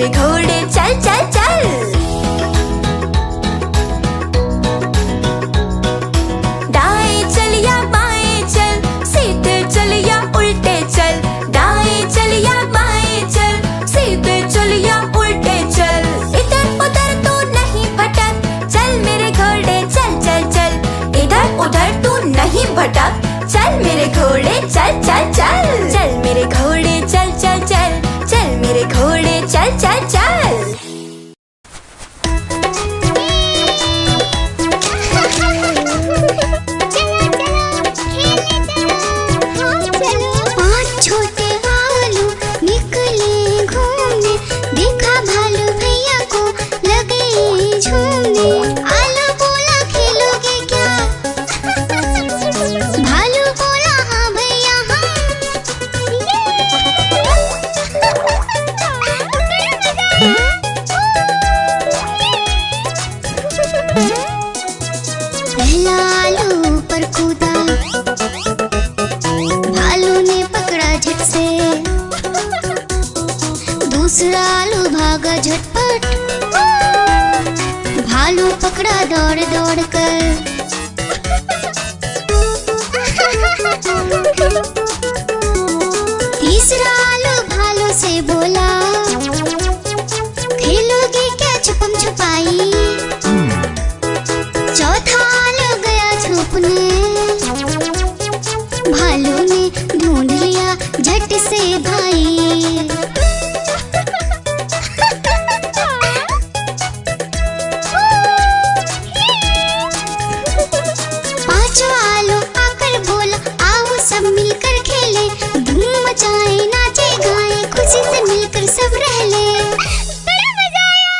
मेरे घोड़े चल चल चल। दाएं चल या बाएं चल, सीधे चल या उल्टे चल। दाएं चल या बाएं चल, सीधे चल या उल्टे चल। इधर उधर तू नहीं भटक, चल मेरे घोड़े चल चल चल। इधर उधर तू नहीं भटक, चल मेरे घोड़े चल चल चल। चल मेरे घोड़े चल चल चल, चल मेरे घोड़े चल चल चल। दूसरा आलू भागा झटपट, भालू पकड़ा दौड़ दौड़ कर। तीसरा आलू भालू से बोला, खेलोगे क्या छुपम छुपाई। चौथा आलू गया छुपने, भालू ने ढूंढ लिया झट से भाई। मिलकर खेले, धूम मचाए, नाचे गाए, खुशी से मिलकर सब रह ले। बड़ा मजा आया।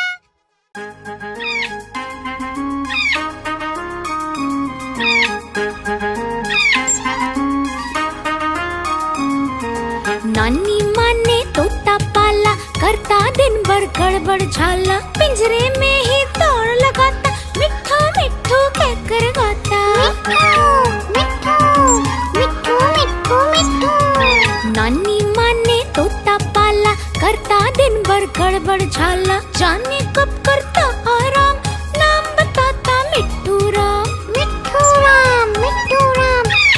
नानी माँ ने तोता पाला, करता दिन भर गड़बड़ झाला। पिंजरे में ही दौड़ लगाता, मिट्ठू मिट्ठू कहकर गाता। नानी माँ ने तोता पाला, करता दिन भर गड़बड़ झाला। जाने कब करता आराम, नाम बताता मिट्ठू राम। मिट्ठू राम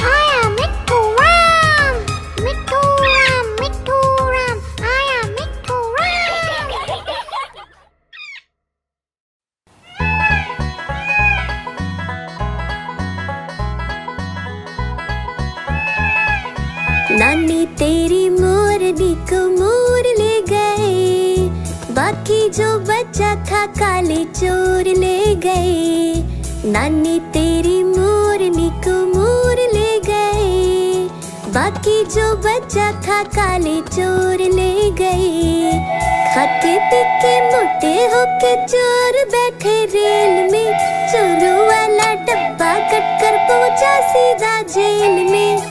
आया मिट्ठू राम। मिट्ठू राम आया मिट्ठू राम। नानी तेरी मोरनी को मोर ले गए, बाकी जो बचा था काले चोर ले गए। नानी तेरी मोरनी को मोर ले गए, बाकी जो बचा था काले चोर ले गए। खाते पीके मोटे होके चोर बैठे रेल में, चोरों वाला डब्बा कट कर पहुंचा सीधा जेल में।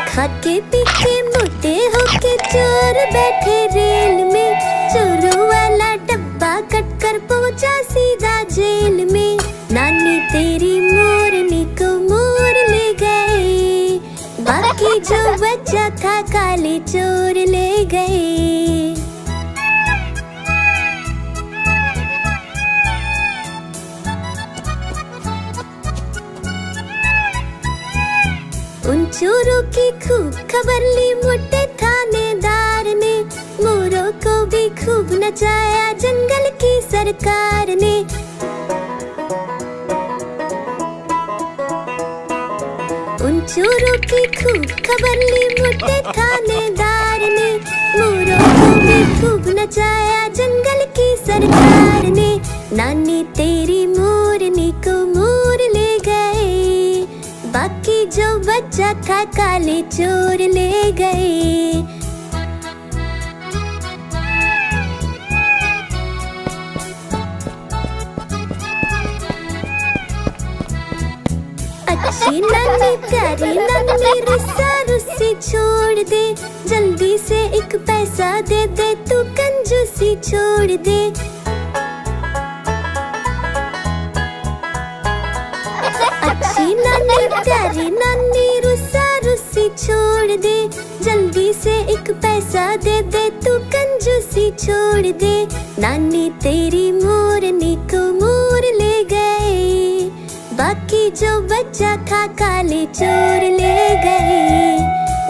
खाके पीके मोटे होके चोर बैठे रेल में, चोरों वाला डब्बा कट कर पहुंचा सीधा जेल में। नानी तेरी मोरनी को मोर ले गए, बाकी जो बचा था काले चोर ले गए। उन चोरों की खूब खबर ली मोटे थानेदार ने, मोरों को भी खूब नचाया जंगल की सरकार ने। उन चोरों की खूब खबर ली मोटे थानेदार ने, मोरों को भी खूब नचाया जंगल की सरकार ने। नानी तेरी मोरनी को मोर ले गए, बाकी जो बचा था काले चोर ले गए। अच्छी नानी प्यारी नानी रुस्सा रुस्सी छोड़ दे, जल्दी से एक पैसा दे दे तू कंजूसी छोड़ दे। अच्छी नानी प्यारी नानी रुस्सा रुस्सी छोड़ दे, जल्दी से एक पैसा दे दे, तू कंजूसी छोड़ दे। नानी तेरी मोरनी को मोर ले गए, बाकी जो बच्चा था काले चोर ले गए।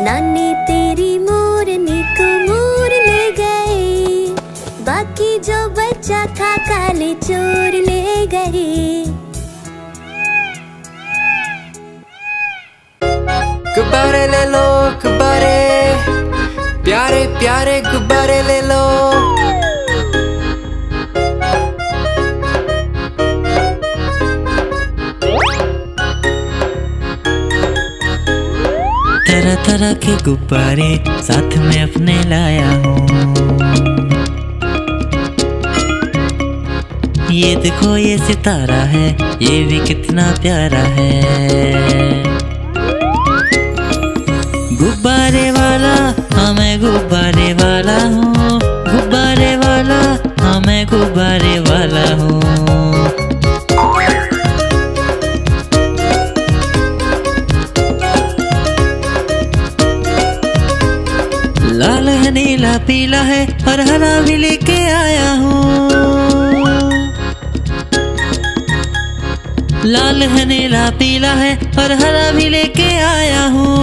नानी तेरी मोरनी को मोर ले गए, बाकी जो बच्चा था काले चोर ले गए। गुब्बारे ले लो गुब्बारे, प्यारे प्यारे गुब्बारे ले लो। तरह तरह के गुब्बारे साथ में अपने लाया हूँ। ये देखो ये सितारा है, ये भी कितना प्यारा है। गुब्बारे वाला हाँ मैं गुब्बारे वाला हूँ, गुब्बारे वाला हाँ मैं गुब्बारे वाला हूँ। लाल है नीला पीला है और हरा भी लेके आया हूँ। लाल है नीला पीला है और हरा भी लेके आया हूँ।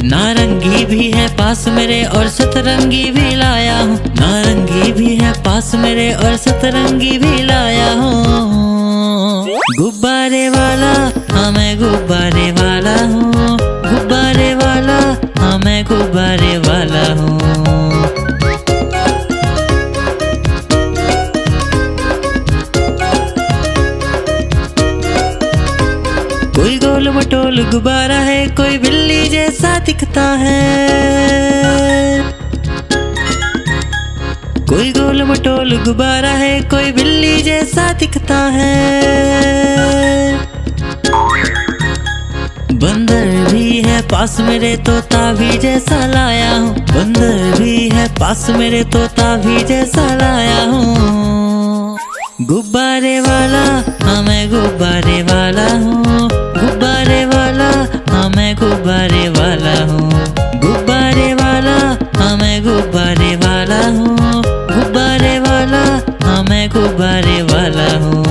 नारंगी भी है पास मेरे और सतरंगी भी लाया हूँ। नारंगी भी है पास मेरे और सतरंगी भी लाया हूँ। गुब्बारे वाला हाँ मैं गुब्बारे वाला हूँ, गुब्बारे वाला हाँ मैं गुब्बारे वाला हूँ। कोई गोल मटोल गुब्बारा है, कोई बिल्ली जैसा दिखता है। कोई गोल मटोल गुब्बारा है, कोई बिल्ली जैसा दिखता है। बंदर भी है पास मेरे, तोता भी जैसा लाया हूँ। बंदर भी है पास मेरे, तोता भी जैसा लाया हूँ। गुब्बारे वाला हाँ मैं गुब्बारे वाला हूँ, गुब्बारे वाला हाँ मैं गुब्बारे वाला हूँ। गुब्बारे वाला हाँ मैं गुब्बारे वाला हूँ, गुब्बारे वाला हाँ मैं गुब्बारे वाला हूँ।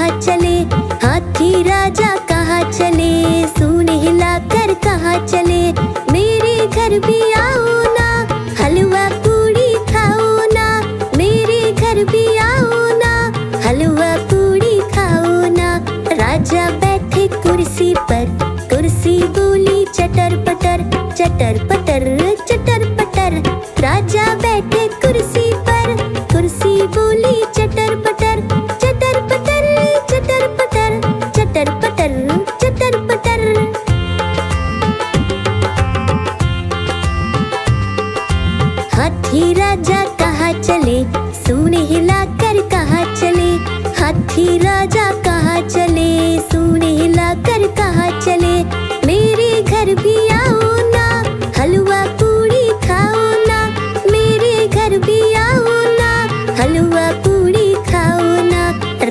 कहाँ चले, हाथी राजा कहाँ चले, सूंड हिलाकर कहाँ चले। मेरे घर भी आओ ना, हलवा पूड़ी खाओ ना, मेरे घर भी आओ ना, हलवा पूड़ी खाओ ना। राजा बैठे कुर्सी पर, कुर्सी बोली चटर पटर, चटर पटर चटर पटर। राजा बैठे कुर्सी पर, कुर्सी बोली चटर पटर, चटर पटर चटर पटर, चटर पटर चटर पटर। हाथी राजा कहाँ चले, सूंड हिलाकर कहाँ चले, हाथी राजा कहाँ चले, सूंड हिलाकर कहाँ चले। मेरे घर भी आओ ना, हलवा पूड़ी खाओ ना, मेरे घर भी आओ ना, हलवा पूड़ी खाओ ना।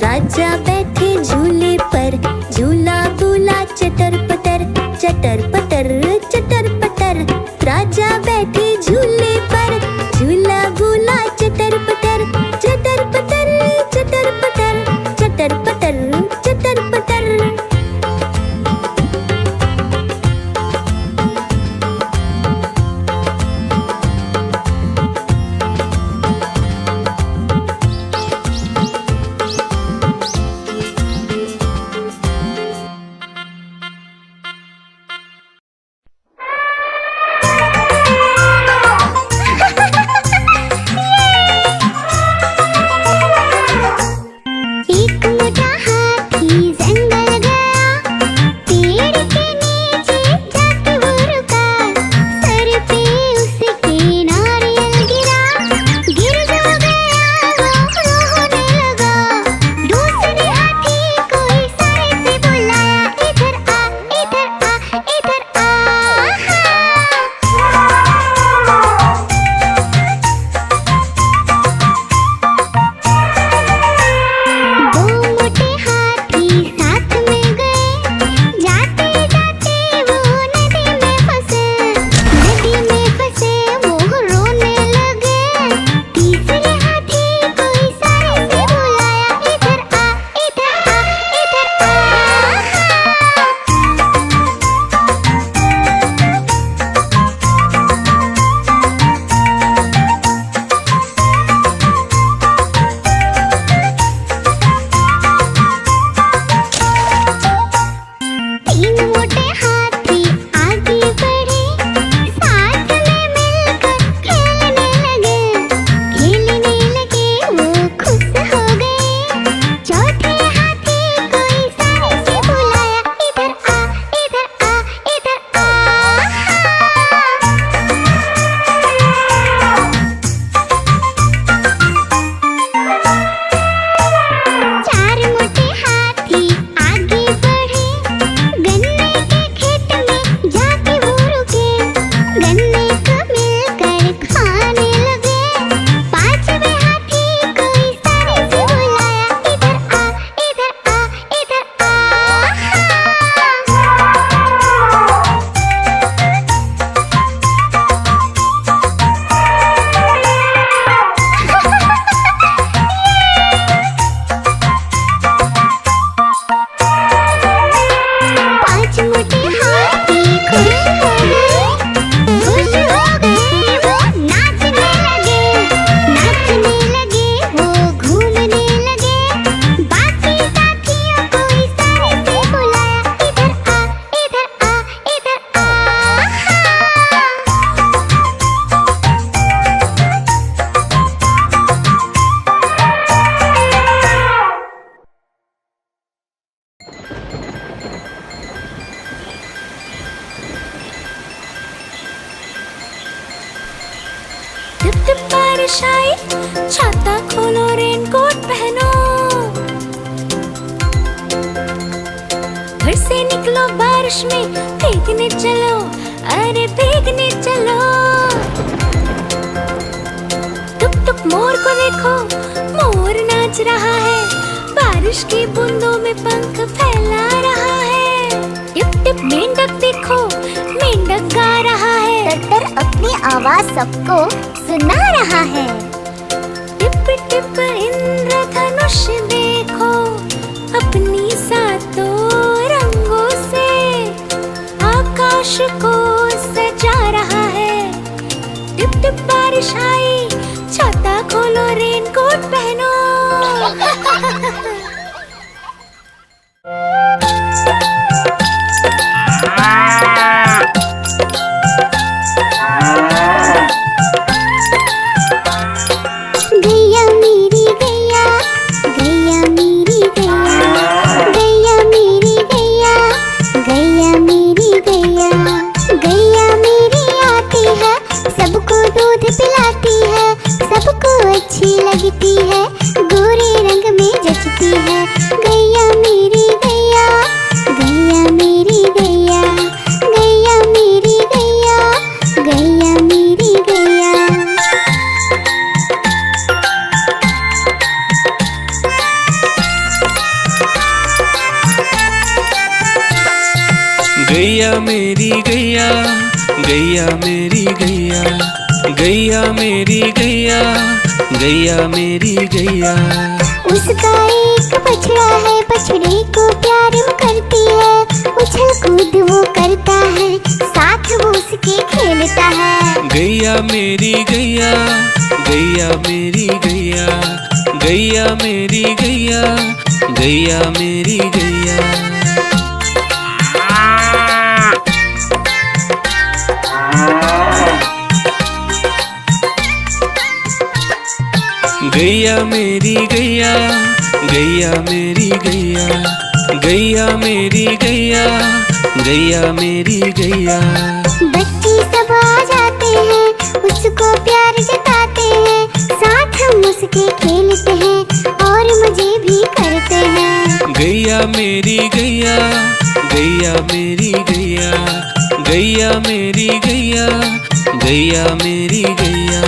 राजा बैठे झूले पर, झूला बोला चटर पटर, चटर पटर चटर पटर। राजा बैठे झूले पर, झूला बोला चटर पटर, चटर पटर चटर पटर, चटर पटर चटर पटर। एक मोटा हाथी जंगल गया, पेड़ के नीचे जाके वो रुका। सर पे उसके नारियल गिरा, गिर जो गया वो रोने लगा। दूसरे हाथी को इशारे से बुलाया, इधर आ इधर आ इधर आ। दो मोटे हाथी साथ में गए, जाते जाते वो नदी में फंसे। नदी में फंसे वो रोने लगे। तीसरे हाथी को इशारे से बुलाया, इधर आ इधर आ इधर आ। तीन मोटे हाथी आगे बढ़े, साथ में मिलकर खेलने लगे। खेलने लगे वो खुश हो गए। चौथे हाथी को इशारे से बुलाया, इधर आ इधर आ इधर आ। चार मोटे हाथी आगे बढ़े, गन्ने के खेत में जाके वो रुके। गन्ने को मिलकर खाने लगे। पांचवें हाथी को इशारे से बुलाया, इधर आ इधर आ इधर आ। पांच मोटे हाथी खुश हो गए, खुश हो गए वो नाचने लगे। नाचने लगे वो घूमने लगे। बाकी साथियों को इशारे से बुलाया, इधर आ इधर आ इधर आ। टिप टिप बारिश आई, छाता खोलो रेनकोट पहनो। घर से निकलो बारिश में, भीगने चलो अरे भीगने चलो। टुक टुक मोर को देखो, मोर नाच रहा है, बारिश की बूंदों में पंख फैला रहा है। टिप टिप मेंढक देखो, मेंढक गा रहा है, तर अपनी आवाज सबको सुना रहा है। टिप टिप इंद्रधनुष देखो, गैया मेरी गैया, गैया मेरी गैया, गैया मेरी गैया, गैया मेरी गैया। उसका एक बछड़ा है, बछड़े को प्यार वो करती है, उछल कूद वो करता है, साथ वो उसके खेलता है। गैया मेरी गैया, गैया मेरी गैया, गैया मेरी गैया, गैया मेरी गैया। गैया मेरी गैया, गैया मेरी गैया, गैया मेरी गैया, गैया मेरी गैया। बच्चे सब आ जाते हैं, उसको प्यार जताते हैं, साथ हम उसके खेलते हैं और मजे भी करते हैं। गैया मेरी गैया, गैया मेरी गैया, गैया मेरी गैया, गैया मेरी गैया।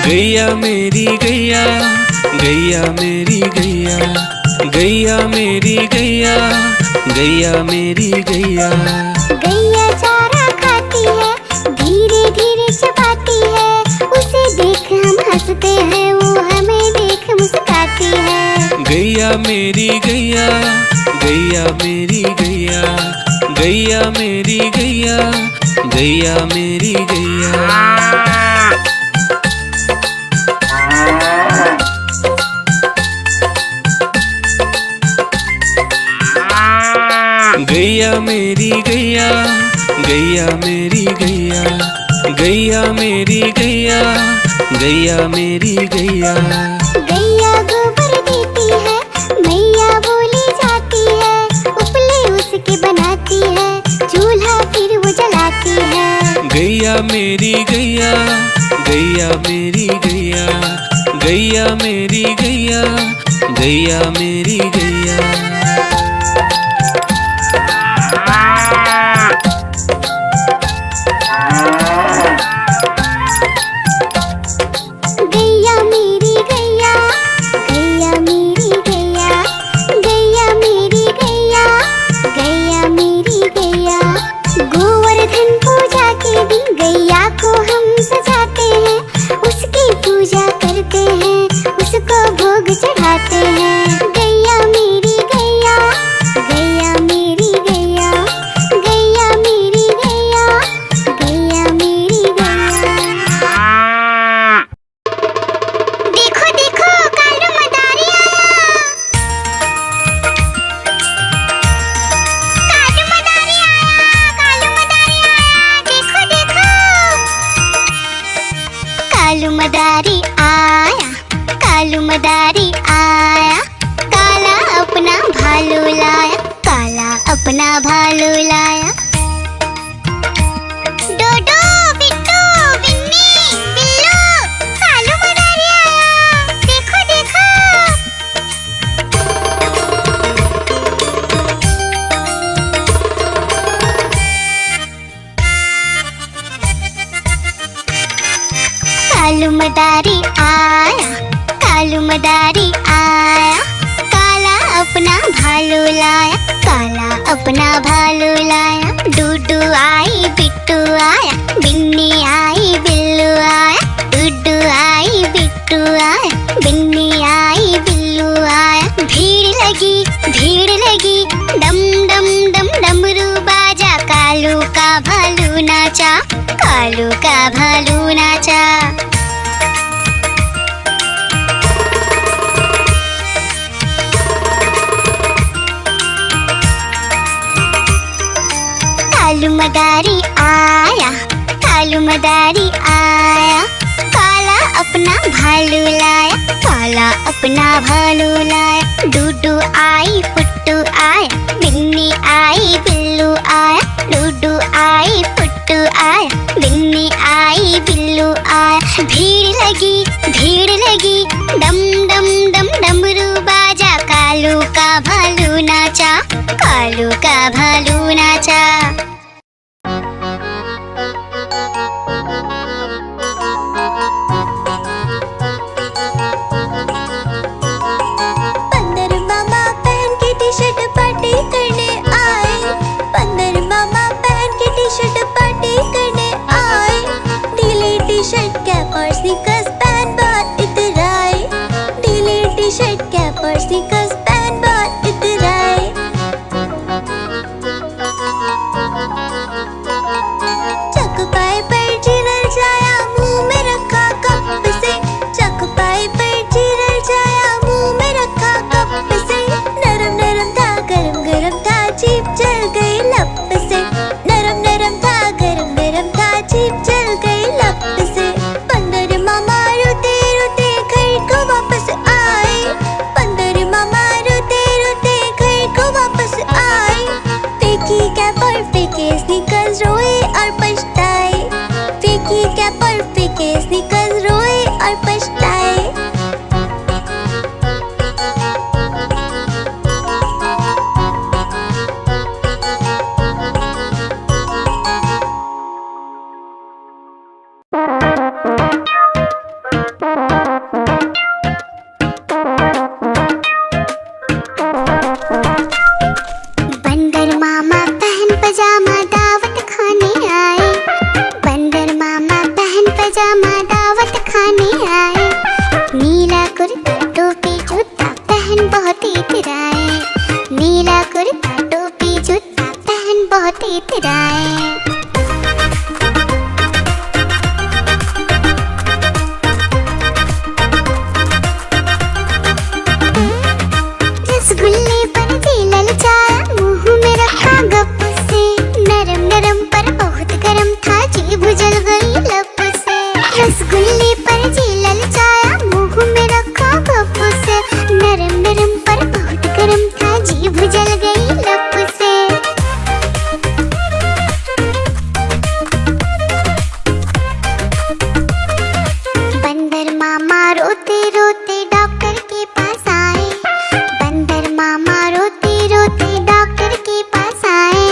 गैया मेरी गैया, गैया मेरी गैया, गैया मेरी गैया, गैया मेरी गैया। गैया चारा खाती है, धीरे धीरे चबाती है, उसे देख हम हंसते हैं, वो हमें देख मुस्कुराती है। गैया मेरी गैया, गैया मेरी गैया, गैया मेरी गैया, गैया मेरी गैया। गैया मेरी गैया, गैया मेरी गैया, गैया मेरी गैया, गैया मेरी गैया। गैया गोबर देती है, मैया बोली जाती है, उपले उसके बनाती है, चूल्हा फिर वो जलाती है। गैया मेरी गैया, गैया मेरी गैया, गैया मेरी गैया, गैया मेरी गैया। गैया मेरी गैया, गैया मेरी गैया, गैया मेरी गैया, गैया मेरी गैया। गोवर्धन पूजा के दिन गैया को हम सजाते हैं, उसकी पूजा करते हैं, उसको भोग चढ़ाते हैं। गैया मेरी गैया, गैया मेरी गैया, गैया मेरी गैया, गैया मेरी गैया। देखो देखो कालू मदारी आया, कालू मदारी आया, कालू मदारी आया, देखो देखो। कालू मदारी आया, कालू मदारी आया, काला अपना भालू लाया, काला अपना भालू लाया। डोडो बिट्टू बिन्नी बिल्लू, कालू मदारी आया, देखो देखो। कालू मदारी आया, कालू मदारी आया, काला अपना भालू लाया, काला अपना भालू लाया। डूडू आई बिट्टू आया, बिन्नी आई बिल्लू आया, डूडू आई बिट्टू आया, बिन्नी आई बिल्लू आया। भीड़ लगी, डम डम डम डमरू बाजा, कालू का भालू नाचा, कालू का भालू नाचा। कालू मदारी आया, कालू मदारी आया, काला अपना भालू लाया, काला अपना भालू लाया। डूडू आई पुट्टू आया, बिन्नी आई बिल्लू आया, डूडू आई पुट्टू आया, बिन्नी आई बिल्लू आया। भीड़ लगी, डम डम डम डमरू बाजा, कालू का भालू नाचा, कालू का भालू नाचा। स्नीकर्स रोए और पछताए। बंदर मामा बहन पजामा दावत खाने आए। बंदर मामा बहन पजामा दावत खाने आए। नीला कुर्ता टोपी जूता पहन बहुत इतराए। नीला कुर्ता टोपी जूता पहन बहुत इतराए। रसगुल्ले पर जी ललचाया, मुंह में रखा गप से। नरम नरम पर बहुत गरम था, जीभ जल गई लप से। रसगुल्ले पर जी ललचाया, मुंह में रखा गप से। नरम नरम पर बहुत गरम था, जीभ जल गई लप से। बंदर मामा रोते रोते डॉक्टर के पास आए। बंदर मामा रोते रोते डॉक्टर के पास आए।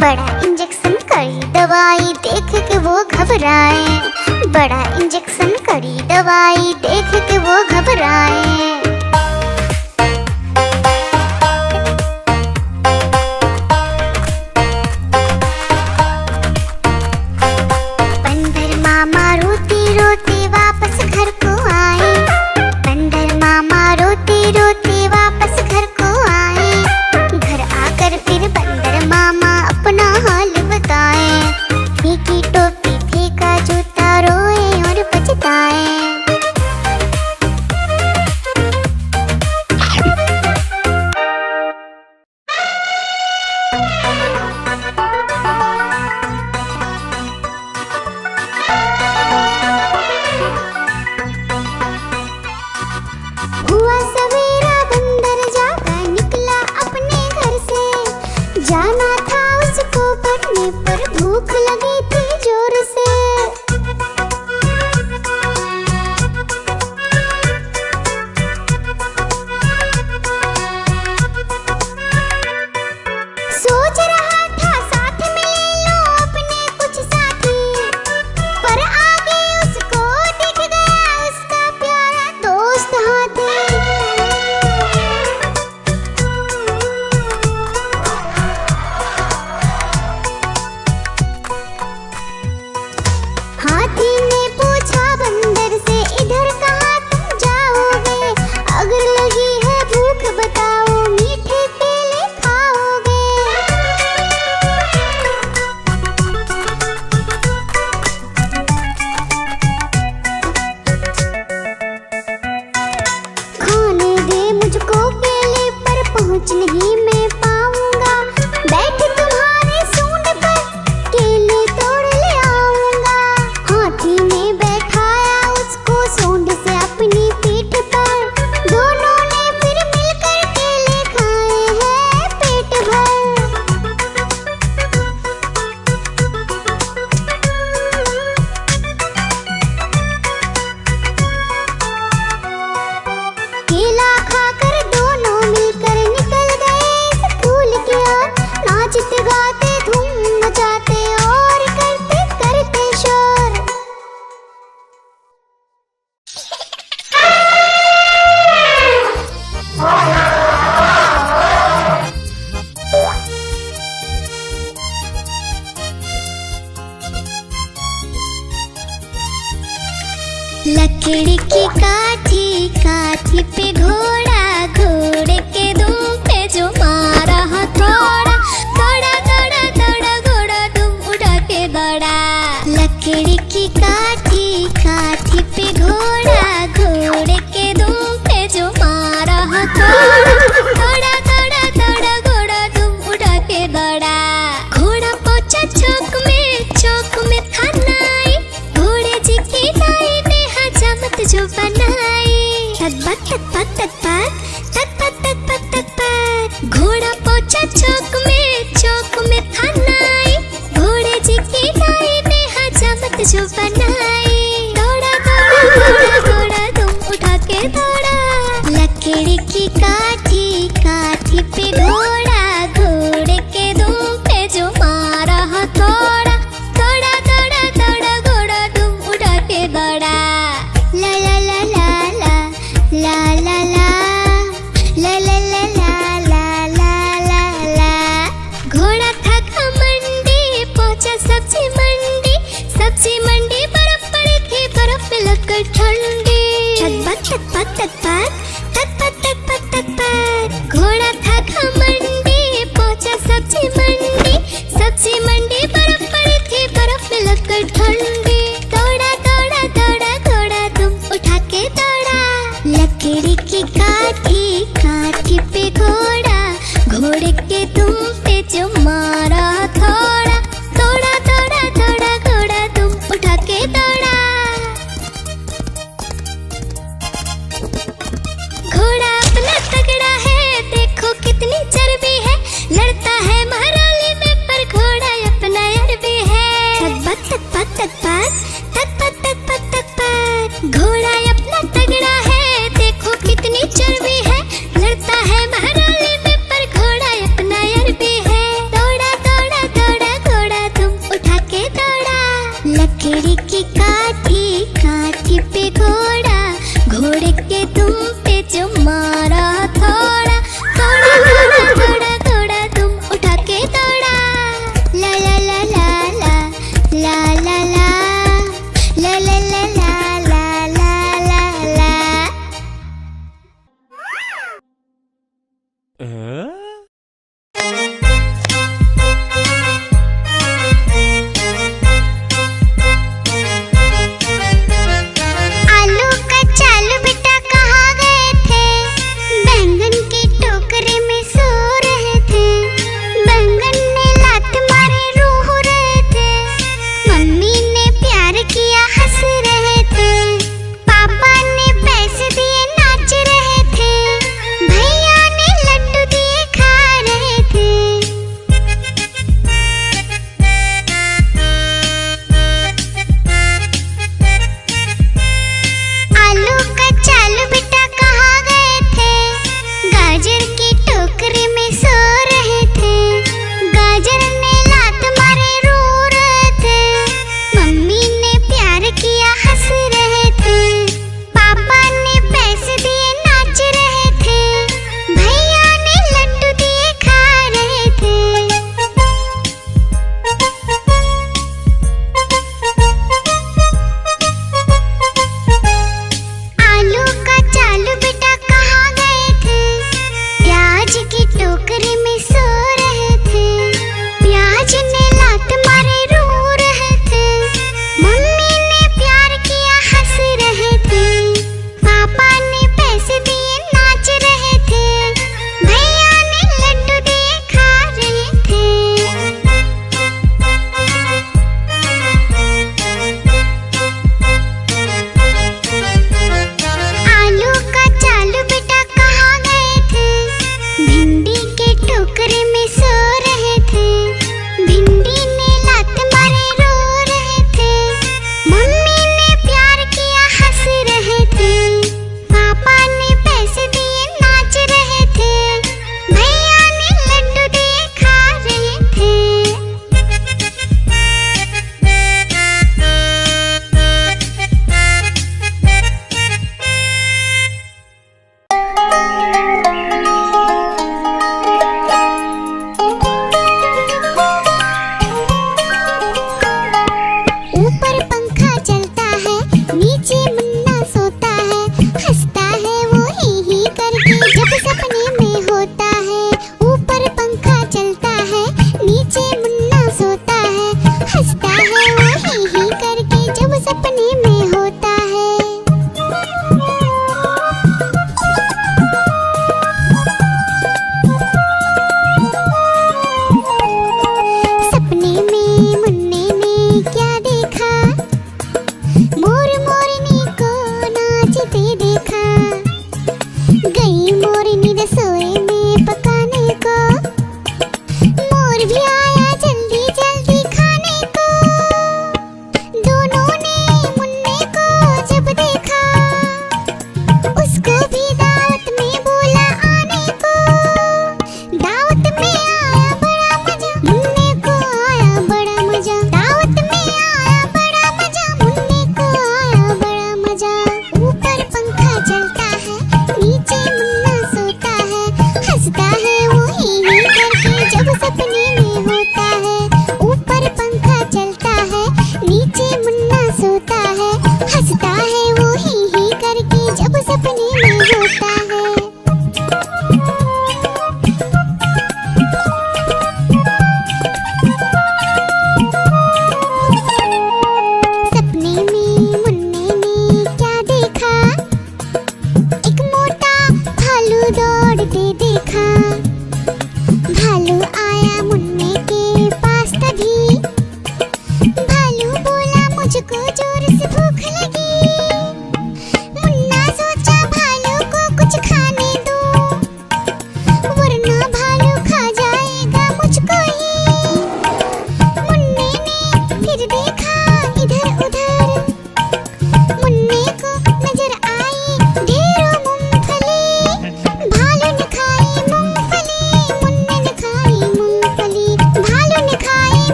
बड़ा इंजेक्शन कड़ी दवाई देख के वो घबराए। बड़ा इंजेक्शन कड़ी दवाई देख के वो घबराए। बंदर मामा रोते रोते वापस घर को आए। बंदर मामा रोते रोते वापस घर को आए। घर आकर फिर बंदर मामा अपना हाल बताए। फीकी टोपी फेंका जूता, रोए और पछताए। हुआ सवेरा बंदर जागा निकला अपने घर से। जाना था उसको पढ़ने पर भूख लगी थी जोर से। सोच रहा था साथ में ले लो अपने कुछ साथी, पर आगे उसको दिख गया उसका प्यारा दोस्त हाथी। हाथी ने पूछा बंदर से, इधर कहाँ तुम जाओगे? अगर लगी है भूख बताओ, मीठे केले खाओगे? खाने दे मुझको केले, पर पहुँच नहीं मैं पाऊंगा। बैठ तुम्हारे सूंड पर केले तोड़ ले आऊंगा। हाथी ने बैठाया उसको सूंड से अपनी पीठ पर। दोनों ने फिर मिलकर केले खाए हैं पेट भर। केला खाकर दोनों मिलकर निकल गए स्कूल की ओर। नाचते गाते धूम मचाते और करते करते शोर। लकड़ी की काठी, काठी पे घोड़ा, घोड़े के दुम पे जो मारा हथौड़ा। दौड़ा दौड़ा दौड़ा घोड़ा दुम उड़ा के दौड़ा। लकड़ी की काठी, काठी पे घोड़ा, घोड़े के दुम पे जो मारा हथौड़ा। दौड़ा दौड़ा दौड़ा घोड़ा दुम उड़ा के दौड़ा। घोड़ा पहुंचा चौक में था नाई। घोड़े जी की दाई ने हजामत जो बनाई। तक पक तक पक तक पक तक पक तक पक। घोड़ा पहुंचा चौक में था नाई। घोड़े जी की दाई ने हजामत जो बनाई। दौड़ा सब्जी मंडी बर्फ पड़ी थी, बर्फ में लगकर ठंडी। तक पक घोड़ा था घमंडी, पहुंचा सब्जी मंडी बर्फ पड़ी थी, बर्फ में लगकर ठंडी। दौड़ा दौड़ा दौड़ा घोड़ा तुम उठा के दौड़ा, लकड़ी की काठी पे घोड़ा, घोड़े के तुम पे जो मारा थोड़ा। दौड़ा दौड़ा दौड़ा घोड़ा तुम उठा के दौड़ा। घोड़ा अपना तगड़ा है, देखो कितनी चर्बी है, लड़ता है महराली में पर घोड़ा अपना अरबी है। घोड़ा अपना तगड़ा है, देखो कितनी चर्बी है, लड़ता है महराली में पर घोड़ा अपना अरबी है। दौड़ा दौड़ा दौड़ा घोड़ा तुम उठा के दौड़ा, लकड़ी की काठी पे घोड़ा, घोड़े के तुम पे जो मारा थोड़ा। दौड़ा दौड़ा दौड़ा घोड़ा तुम उठा के दौड़ा। ला ला ला ला ला ला ला ला ला ला ला ला ला ला ला। आलू का चालू बेटा कहाँ गए थे, बैंगन की टोकरी में सो रहे थे। बैंगन ने लात मारे रो रहे थे, मम्मी ने प्यार किया हंस रहे थे। पापा ने पैसे दिए नाच रहे थे, भैया ने लड्डू दिए खा रहे थे। आलू का चालू बेटा कहाँ गए थे, गाजर की टोकरी में सो रहे थे। गाजर ने लात मारे रो रहे थे, मम्मी ने प्यार किया हंस रहे थे। पापा ने पैसे दिए नाच रहे थे, भैया ने लड्डू दिए खा रहे थे। आलू का चालू बेटा कहाँ गए थे, प्याज की टोकरी में सो रहे थे। प्याज ने लात मारे रो रहे थे, मम्मी ने प्यार किया हंस रहे थे। पापा ने पैसे दिए नाच रहे थे, भैया ने लड्डू दिए खा रहे थे। आलू का चालू बेटा कहाँ गए थे, भिंडी के टोकरे में सो रहे थे। भिंडी ने लात मारे रो रहे थे, मम्मी ने प्यार किया हंस रहे थे। पापा ने पैसे दिए नाच रहे थे, भैया ने लड्डू दिए खा रहे थे। ऊपर पंखा चलता है, नीचे मुन्ना सोता है, हंसता है वो ही करके जब सपने में होता है। ऊपर पंखा चलता है, नीचे मुन्ना सोता है, हंसता है वो ही करके जब सपने में होता है। सपने में मुन्ने ने क्या देखा, मोर मोरनी को नाचते देखा। गई मोरनी रसोई में पकाने को, मोर भी आया जल्दी जल्दी खाने को। दोनों ने मुन्ने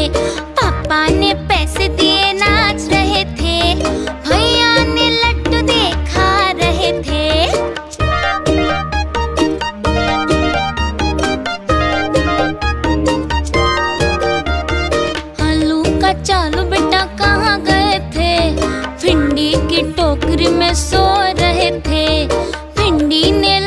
पापा ने पैसे दिए नाच रहे थे, भैया ने लड्डू देखा रहे थे। आलू का चालू बेटा कहाँ गए थे, भिंडी की टोकरी में सो रहे थे। भिंडी ने